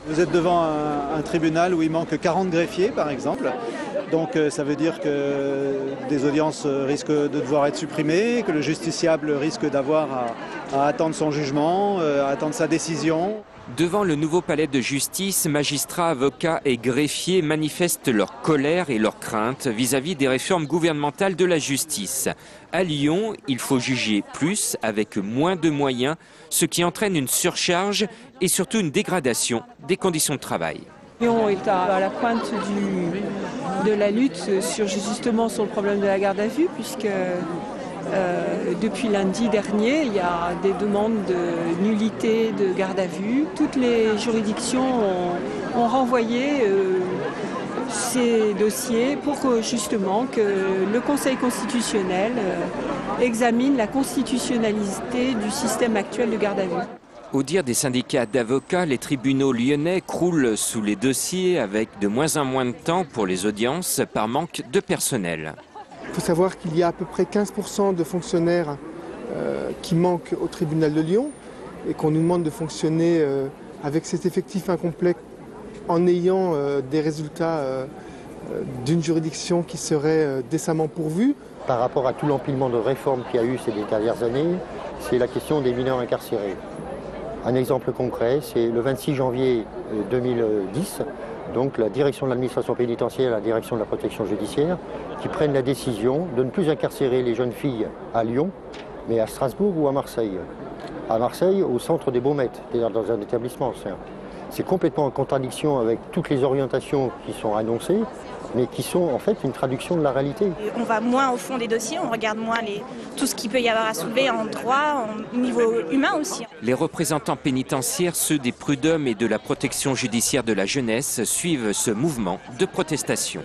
Vous êtes devant un tribunal où il manque 40 greffiers, par exemple. Donc ça veut dire que des audiences risquent de devoir être supprimées, que le justiciable risque d'avoir à attendre son jugement, à attendre sa décision. Devant le nouveau palais de justice, magistrats, avocats et greffiers manifestent leur colère et leur crainte vis-à-vis des réformes gouvernementales de la justice. À Lyon, il faut juger plus avec moins de moyens, ce qui entraîne une surcharge et surtout une dégradation des conditions de travail. Lyon est à la pointe de la lutte justement sur le problème de la garde à vue, puisque depuis lundi dernier, il y a des demandes de nullité de garde à vue. Toutes les juridictions ont renvoyé ces dossiers pour justement que le Conseil constitutionnel examine la constitutionnalité du système actuel de garde à vue. Au dire des syndicats d'avocats, les tribunaux lyonnais croulent sous les dossiers avec de moins en moins de temps pour les audiences par manque de personnel. Il faut savoir qu'il y a à peu près 15% de fonctionnaires qui manquent au tribunal de Lyon et qu'on nous demande de fonctionner avec cet effectif incomplet en ayant des résultats d'une juridiction qui serait décemment pourvue. Par rapport à tout l'empilement de réformes qu'il y a eu ces dernières années, c'est la question des mineurs incarcérés. Un exemple concret, c'est le 26 janvier 2010, donc la direction de l'administration pénitentiaire et la direction de la protection judiciaire qui prennent la décision de ne plus incarcérer les jeunes filles à Lyon, mais à Strasbourg ou à Marseille. À Marseille, au centre des Baumettes, c'est-à-dire dans un établissement. C'est complètement en contradiction avec toutes les orientations qui sont annoncées, mais qui sont en fait une traduction de la réalité. On va moins au fond des dossiers, on regarde moins tout ce qu'il peut y avoir à soulever en droit, au niveau humain aussi. Les représentants pénitentiaires, ceux des prud'hommes et de la protection judiciaire de la jeunesse, suivent ce mouvement de protestation.